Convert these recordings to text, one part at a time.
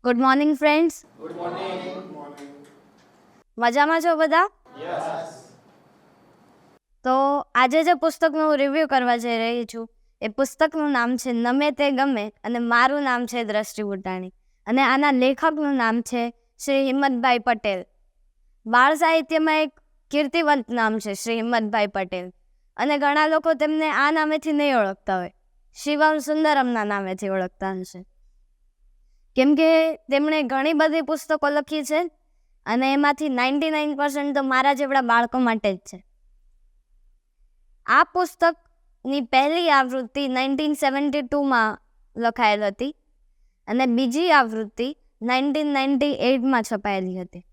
Good morning friends. Good morning. મજામાં છો બધા? યસ. તો આજે જે પુસ્તકનું રિવ્યૂ કરવા જઈ રહી છું એ પુસ્તકનું નામ છે નમે તે ગમે અને મારું નામ છે દ્રષ્ટિ ઉટાણી અને આના લેખકનું નામ છે શ્રી હિંમતભાઈ પટેલ. બાળ સાહિત્યમાં એક કીર્તિવંત નામ છે શ્રી હિંમતભાઈ પટેલ અને ઘણા લોકો તેમને આ નામેથી નહીં ઓળખતા હોય, શિવમ સુંદરમના નામેથી ઓળખતા હશે, કેમ કે તેમણે ઘણી બધી પુસ્તકો લખી છે અને એમાંથી 99% તો મારા જેવડા બાળકો માટે જ છે. આ પુસ્તકની પહેલી આવૃત્તિ 1972માં લખાયેલ હતી અને બીજી આવૃત્તિ 1998માં છપાયેલી હતી.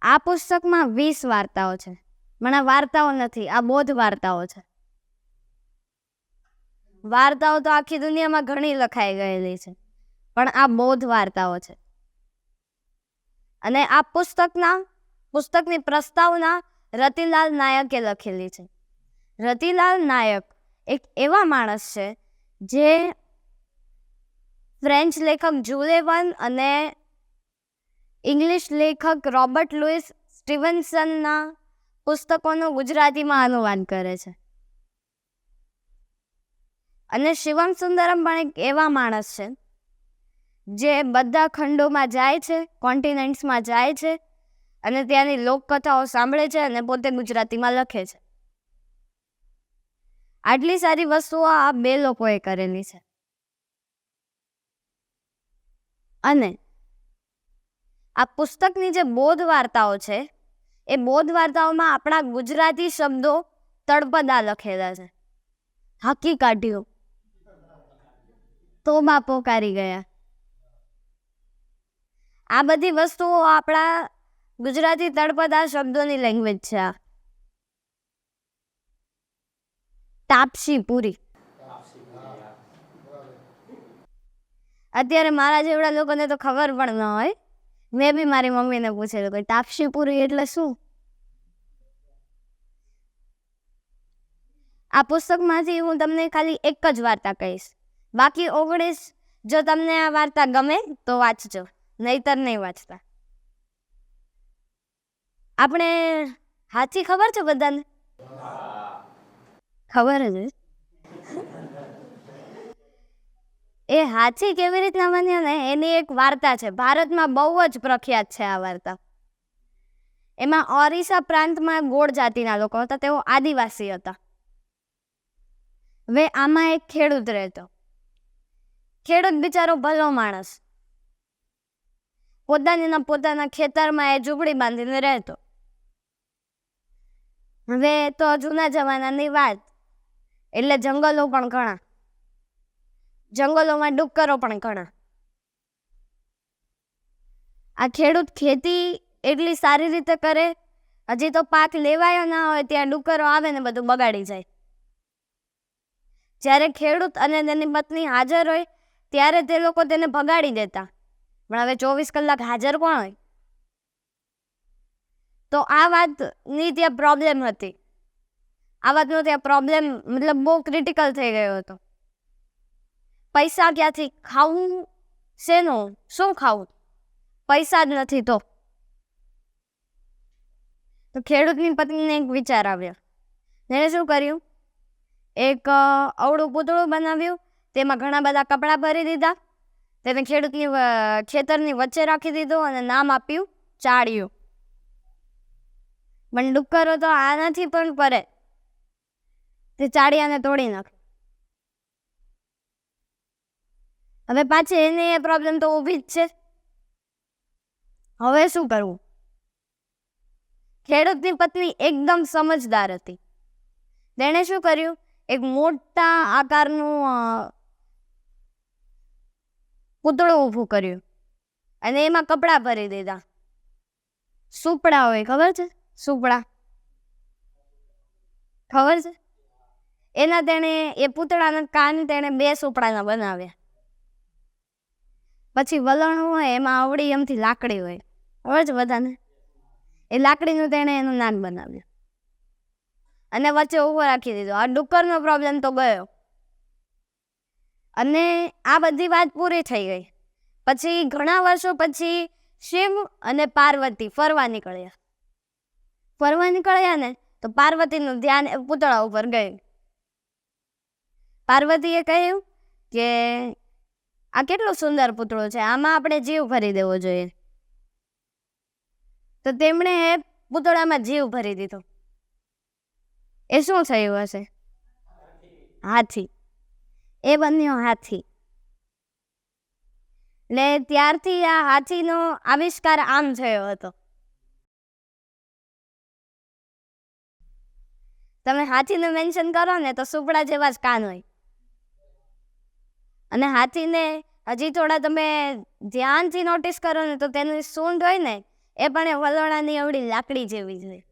આ પુસ્તકમાં 20 વાર્તાઓ છે, પણ આ વાર્તાઓ નથી, આ બોધ વાર્તાઓ છે. વાર્તાઓ તો આખી દુનિયામાં ઘણી લખાઈ ગયેલી છે, પણ આ બોધ વાર્તાઓ છે. અને આ પુસ્તકની પ્રસ્તાવના રતિલાલ નાયકે લખેલી છે. રતિલાલ નાયક એક એવા માણસ છે જે ફ્રેન્ચ લેખક જુલે વર્ન અને ઇંગ્લિશ લેખક રોબર્ટ લુઈસ સ્ટીવનસનના પુસ્તકોનું ગુજરાતીમાં અનુવાદ કરે છે. અને શિવમ સુંદરમ પણ એક એવા માણસ છે જે બધા ખંડોમાં જાય છે, કોન્ટિનેન્ટ્સમાં જાય છે અને ત્યાંની લોકકથાઓ સાંભળે છે અને પોતે ગુજરાતીમાં લખે છે. આટલી સારી વસ્તુઓ આ બે લોકોએ કરેલી છે. અને આ પુસ્તકની જે બોધ વાર્તાઓ છે એ બોધ વાર્તાઓમાં આપણા ગુજરાતી શબ્દો તળપદા લખેલા છે. હાકી કાઢ્યો તો બા પોકારી ગયા. આ બધી વસ્તુઓ આપણા ગુજરાતી તળપદા શબ્દોની લેંગ્વેજ છે. આ તાપસી પૂરી. અત્યારે મારા જેવડા લોકોને તો ખબર પણ ન હોય. મેં બી મારી મમ્મીને પૂછેલું કે તાપસી પૂરી એટલે શું? આ પુસ્તકમાંથી હું તમને ખાલી એક જ વાર્તા કહીશ, બાકી 19 જો તમને આ વાર્તા ગમે તો વાંચજો, નહીતર નહીં વાંચતા. આપણે હાથી ખબર છે બધાને? ખબર જ. એ હાથી કેવી રીતના બન્યો ને એની એક વાર્તા છે, ભારતમાં બહુ જ પ્રખ્યાત છે આ વાર્તા. એમાં ઓરિસ્સા પ્રાંતમાં ગોળ જાતિના લોકો હતા, તેઓ આદિવાસી હતા. હવે આમાં એક ખેડૂત રહેતો. ખેડૂત બિચારો ભલો માણસ, પોતાના ખેતરમાં એ ઝૂંપડી બાંધીને રહેતો. હવે તો જૂના જમાનાની વાત, એટલે જંગલો પણ ઘણા, જંગલોમાં ડુક્કરો પણ ઘણા. આ ખેડૂત ખેતી એટલી સારી રીતે કરે, હજી તો પાક લેવાયો ના હોય ત્યાં ડુક્કરો આવે ને બધું બગાડી જાય. જ્યારે ખેડૂત અને તેની પત્ની હાજર હોય ત્યારે તે લોકો તેને ભગાડી દેતા, પણ હવે 24 કલાક હાજર કોણ હોય? તો આ વાતની ત્યાં પ્રોબ્લેમ હતી. આ વાતનો ત્યાં પ્રોબ્લેમ મતલબ બહુ ક્રિટિકલ થઈ ગયો હતો. પૈસા ક્યાંથી, ખાવું શેનું, શું ખાવું? પૈસા જ નથી તો ખેડૂતની પત્નીને એક વિચાર આવ્યો. તેણે શું કર્યું? એક અવળું પૂતળું બનાવ્યું, તેમાં ઘણા બધા કપડાં ભરી દીધા, તેને ખેતરની વચ્ચે રાખી દીધું અને નામ આપ્યું ચાળિયું. પણ ડુક્કરો તો આનાથી પણ પરે, તે ચાળિયાને તોડી નાખ્યું. હવે પાછી એને એ પ્રોબ્લેમ તો ઊભી જ છે. હવે શું કરવું? ખેડૂતની પત્ની એકદમ સમજદાર હતી. તેણે શું કર્યું? એક મોટા આકારનું પૂતળું ઊભું કર્યું અને એમાં કપડાં ભરી દીધા. સુપડા હોય, ખબર છે? સુપડા ખબર છે? એના તેણે એ પૂતળાના કાન તેણે 2 સુપડાના બનાવ્યા. પછી વલણ હોય એમાં આવડી એમથી લાકડી હોય, ખબર છે બધાને? એ લાકડીનું તેણે એનું નાક બનાવ્યું અને વચ્ચે ઊભો રાખી દીધો. આ ડુક્કરનો પ્રોબ્લેમ તો ગયો. અને આ બધી વાત પૂરી થઈ ગઈ પછી ઘણા વર્ષો પછી શિવ અને પાર્વતી ફરવા નીકળ્યા ને તો પાર્વતીનું ધ્યાન પૂતળા ઉપર ગયું. પાર્વતીએ કહ્યું કે આ કેટલું સુંદર પૂતળું છે, આમાં આપણે જીવ ભરી દેવો જોઈએ. તો તેમણે પૂતળામાં જીવ ભરી દીધો. એ શું થયું હશે? હાથી. એ બન્યો હાથી. એટલે ત્યારથી આ હાથીનો આવિષ્કાર આમ થયો હતો. તમે હાથીને મેન્શન કરો ને તો સુપડા જેવા જ કાન હોય. અને હાથીને હજી થોડા તમે ધ્યાનથી નોટિસ કરો ને તો તેની સૂંઢ હોય ને એ પણ વલોણાની એવડી લાકડી જેવી જ હોય.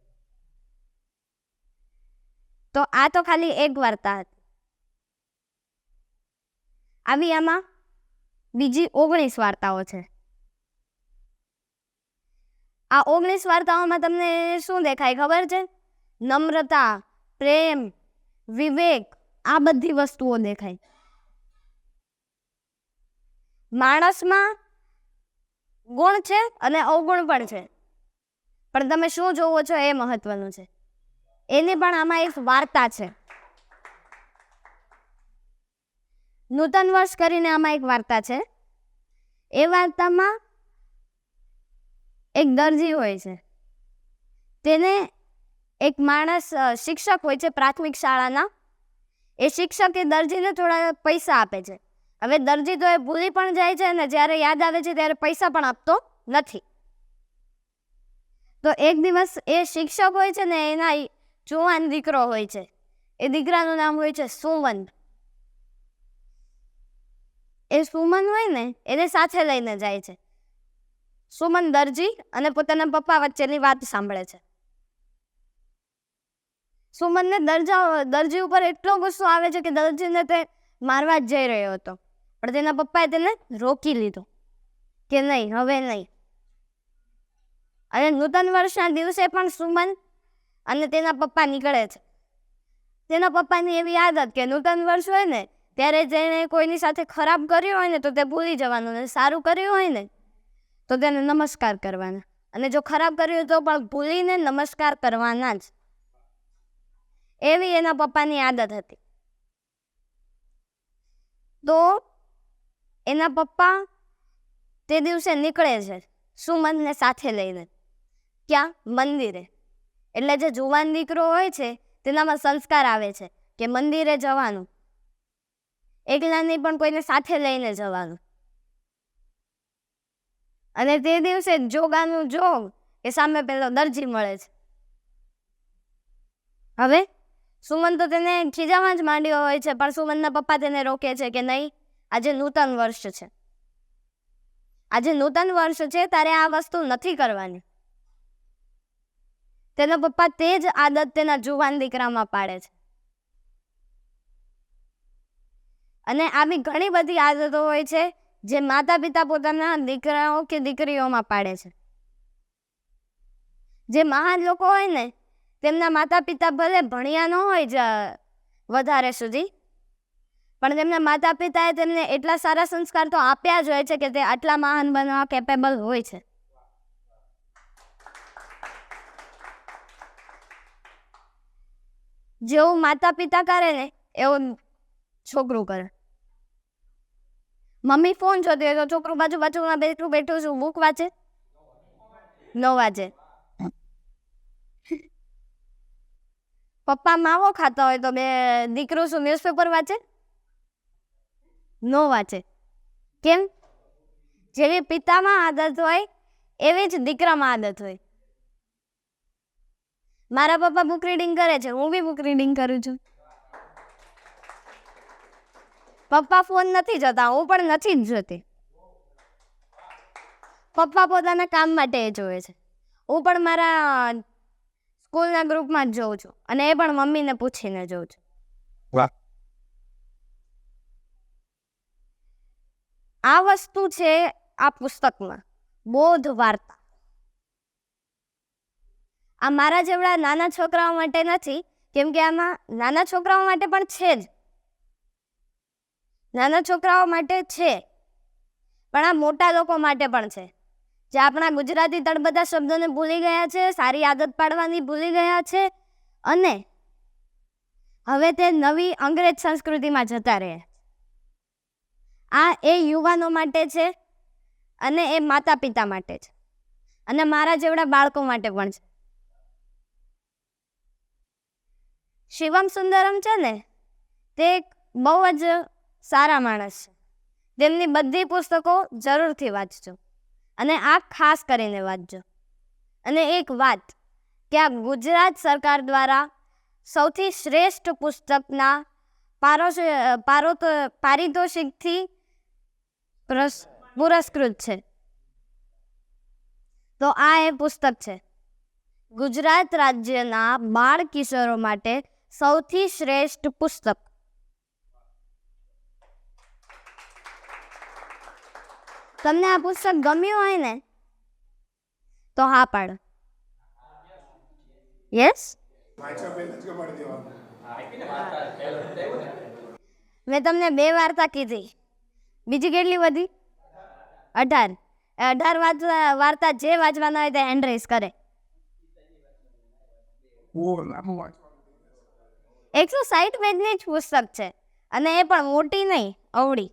તો આ તો ખાલી એક વાર્તા હતી. આવી આમાં બીજી 19 વાર્તાઓ છે. આ 19 વાર્તાઓમાં તમને શું દેખાય ખબર છે? નમ્રતા, પ્રેમ, વિવેક, આ બધી વસ્તુઓ દેખાય. માણસમાં ગુણ છે અને અવગુણ પણ છે, પણ તમે શું જોવો છો એ મહત્વનું છે. એની પણ આમાં એક વાર્તા છે. નૂતન વર્ષ કરીને આમાં એક વાર્તા છે. એ વાર્તામાં એક દરજી હોય છે. તેને એક માણસ શિક્ષક હોય છે પ્રાથમિક શાળાના. એ શિક્ષક એ દરજીને થોડા પૈસા આપે છે. હવે દરજી તો એ ભૂલી પણ જાય છે અને જ્યારે યાદ આવે છે ત્યારે પૈસા પણ આપતો નથી. તો એક દિવસ એ શિક્ષક હોય છે ને એના જુવાન દીકરો હોય છે. એ દીકરાનું નામ હોય છે સુમન. એ સુમન હોય ને એને સાથે લઈને જાય છે. સુમન દરજી અને પોતાના પપ્પા વચ્ચેની વાત સાંભળે છે. સુમનને દરજી ઉપર એટલો ગુસ્સો આવે છે કે દરજીને તે મારવા જ જઈ રહ્યો હતો, પણ તેના પપ્પાએ તેને રોકી લીધો કે નહીં, હવે નહીં. અને નૂતન વર્ષના દિવસે પણ સુમન અને તેના પપ્પા નીકળે છે. તેના પપ્પાની એવી આદત કે નૂતન વર્ષ હોય ને ત્યારે જેણે કોઈની સાથે ખરાબ કર્યું હોય ને તો તે ભૂલી જવાનું, અને સારું કર્યું હોય ને તો તેને નમસ્કાર કરવાના, અને જો ખરાબ કર્યું તો પણ ભૂલીને નમસ્કાર કરવાના જ. એવી એના પપ્પાની આદત હતી. તો એના પપ્પા તે દિવસે નીકળે છે સુમનને સાથે લઈને. ક્યાં? મંદિરે. એટલે જે જુવાન દીકરો હોય છે તેનામાં સંસ્કાર આવે છે કે મંદિરે જવાનું, એકલા નહીં પણ કોઈને સાથે લઈને જવાનું. અને તે દિવસે જોગાનું જોગ કે સામે પેલો દરજી મળે છે. હવે સુમન તો તેને ખીજામાં જ માંડ્યો હોય છે, પણ સુમનના પપ્પા તેને રોકે છે કે નહીં, આજે નૂતન વર્ષ છે. આજે નૂતન વર્ષ છે, તારે આ વસ્તુ નથી કરવાની. તેના પપ્પા તે જ આદત તેના જુવાન દીકરામાં પાડે છે. અને આવી ઘણી બધી આદતો હોય છે જે માતા પિતા પોતાના દીકરાઓ કે દીકરીઓમાં પાડે છે. જે મહાન લોકો હોય ને તેમના માતા પિતા ભલે ભણ્યા ન હોય વધારે સુધી, પણ તેમના માતા પિતાએ તેમને એટલા સારા સંસ્કાર તો આપ્યા જ હોય છે કે તે આટલા મહાન બનવા કેપેબલ હોય છે. જેવું માતા પિતા કરે ને એવું છોકરું કરે. મમ્મી ફોન જોતી હોય તો છોકરું બાજુમાં બેઠું છું બુક વાંચે? ન વાંચે. પપ્પા માવો ખાતા હોય તો દીકરો શું ન્યૂઝપેપર વાંચે? ન વાંચે. કેમ? જેવી પિતામાં આદત હોય એવી જ દીકરામાં આદત હોય. મારા પપ્પા બુક રીડિંગ કરે છે, હું બી બુક રીડિંગ કરું છું. પપ્પા ફોન નથી જોતા, હું પણ નથી જ જોતી. પપ્પા પોતાના કામ માટે જોવે છે, હું પણ મારા સ્કૂલના ગ્રુપમાં જ જોઉં છું, અને એ પણ મમ્મીને પૂછીને જોઉં છું. આ વસ્તુ છે આ પુસ્તકમાં, બોધ વાર્તા. આ મારા જેવડા નાના છોકરાઓ માટે નથી, કેમ કે આમાં નાના છોકરાઓ માટે પણ છે જ, નાના છોકરાઓ માટે છે, પણ આ મોટા લોકો માટે પણ છે, જે આપણા ગુજરાતી તળબદા શબ્દોને ભૂલી ગયા છે, સારી આદત પાડવાની ભૂલી ગયા છે અને હવે તે નવી અંગ્રેજ સંસ્કૃતિમાં જતા રહ્યા. આ એ યુવાનો માટે છે અને એ માતા પિતા માટે છે અને મારા જેવડા બાળકો માટે પણ છે. શિવમ સુંદરમ છે ને, તે એક બહુ જ સારા માણસ છે. તેમની બધી પુસ્તકો જરૂરથી વાંચજો અને આ ખાસ કરીને વાંચજો. અને એક વાત કે આ ગુજરાત સરકાર દ્વારા સૌથી શ્રેષ્ઠ પુસ્તકના પારિતોષિકથી પુરસ્કૃત છે. તો આ એ પુસ્તક છે, ગુજરાત રાજ્યના બાળ કિશોરો માટે સૌથી શ્રેષ્ઠ પુસ્તક. તમને આ પુસ્તક ગમ્યું હોય ને તો હા પાડો. યસ, મેં તમને 2 વાર્તા કીધી, બીજી કેટલી વધી? 18. 18 વાર્તા જે વાંચવાના હોય તે હેન્ડ રેઝ કરે. 160 પેજની જ પુસ્તક છે અને એ પણ મોટી નહીં, અવળી.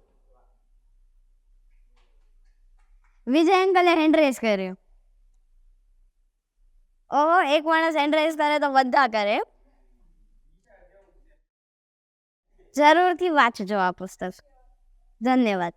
વિજય અંકલે હેન્ડ રેઝ કર્યો. ઓહો, એક માણસ હેન્ડ રેઝ કરે તો બધા કરે. જરૂરથી વાંચજો આ પુસ્તક. ધન્યવાદ.